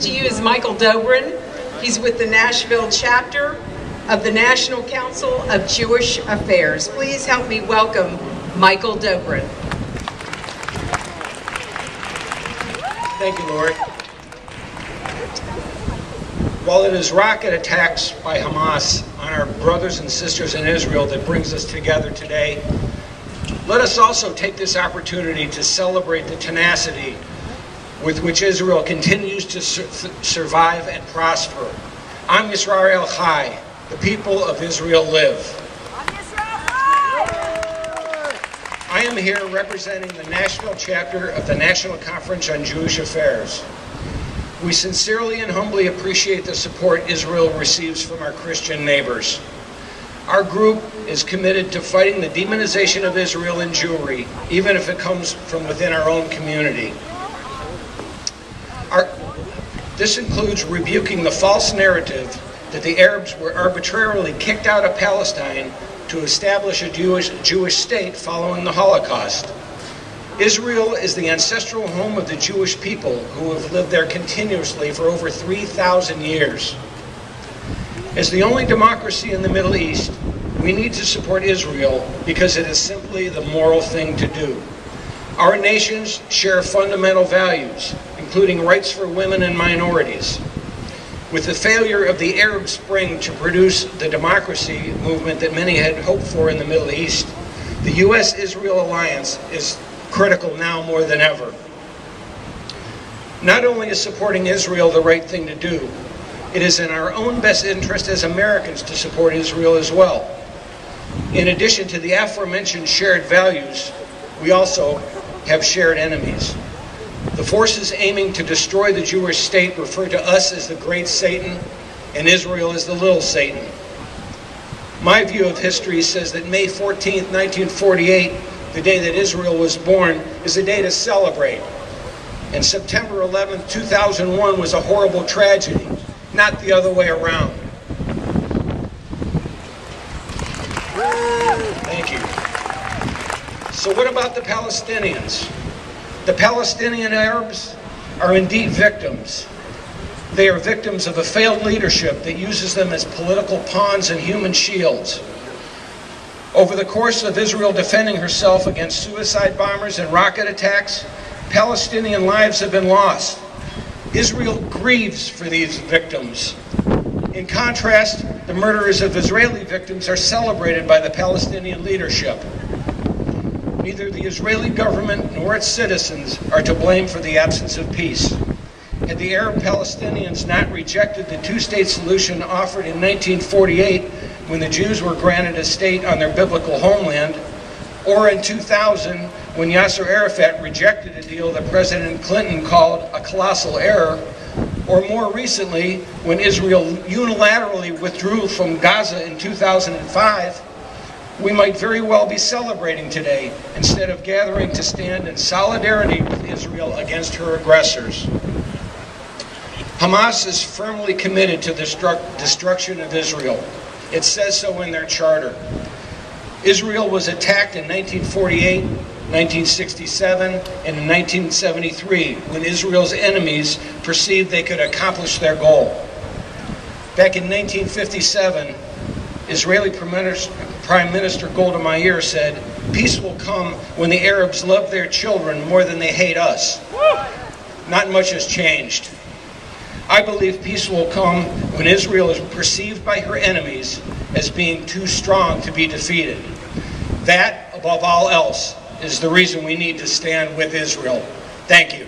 to you is Michael Dobrin. He's with the Nashville chapter of the National Council of Jewish Affairs. Please help me welcome Michael Dobrin. Thank you, Lord. While it is rocket attacks by Hamas on our brothers and sisters in Israel that brings us together today, let us also take this opportunity to celebrate the tenacity with which Israel continues to survive and prosper. Am Yisrael Chai, the people of Israel live. I am here representing the Nashville chapter of the National Conference on Jewish Affairs. We sincerely and humbly appreciate the support Israel receives from our Christian neighbors. Our group is committed to fighting the demonization of Israel and Jewry, even if it comes from within our own community. This includes rebuking the false narrative that the Arabs were arbitrarily kicked out of Palestine to establish a Jewish state following the Holocaust. Israel is the ancestral home of the Jewish people who have lived there continuously for over 3,000 years. As the only democracy in the Middle East, we need to support Israel because it is simply the moral thing to do. Our nations share fundamental values, including rights for women and minorities. With the failure of the Arab Spring to produce the democracy movement that many had hoped for in the Middle East, the U.S.-Israel alliance is critical now more than ever. Not only is supporting Israel the right thing to do, it is in our own best interest as Americans to support Israel as well. In addition to the aforementioned shared values, we also have shared enemies. The forces aiming to destroy the Jewish state refer to us as the great Satan and Israel as the little Satan. My view of history says that May 14th, 1948, the day that Israel was born, is a day to celebrate. And September 11th, 2001 was a horrible tragedy, not the other way around. Thank you. So what about the Palestinians? The Palestinian Arabs are indeed victims. They are victims of a failed leadership that uses them as political pawns and human shields. Over the course of Israel defending herself against suicide bombers and rocket attacks, Palestinian lives have been lost. Israel grieves for these victims. In contrast, the murderers of Israeli victims are celebrated by the Palestinian leadership. Neither the Israeli government nor its citizens are to blame for the absence of peace. Had the Arab Palestinians not rejected the two-state solution offered in 1948 when the Jews were granted a state on their biblical homeland, or in 2000 when Yasser Arafat rejected a deal that President Clinton called a colossal error, or more recently when Israel unilaterally withdrew from Gaza in 2005, we might very well be celebrating today instead of gathering to stand in solidarity with Israel against her aggressors. Hamas is firmly committed to the destruction of Israel. It says so in their charter. Israel was attacked in 1948, 1967, and in 1973 when Israel's enemies perceived they could accomplish their goal. Back in 1957, Israeli Prime Minister Golda Meir said, "Peace will come when the Arabs love their children more than they hate us." Not much has changed. I believe peace will come when Israel is perceived by her enemies as being too strong to be defeated. That, above all else, is the reason we need to stand with Israel. Thank you.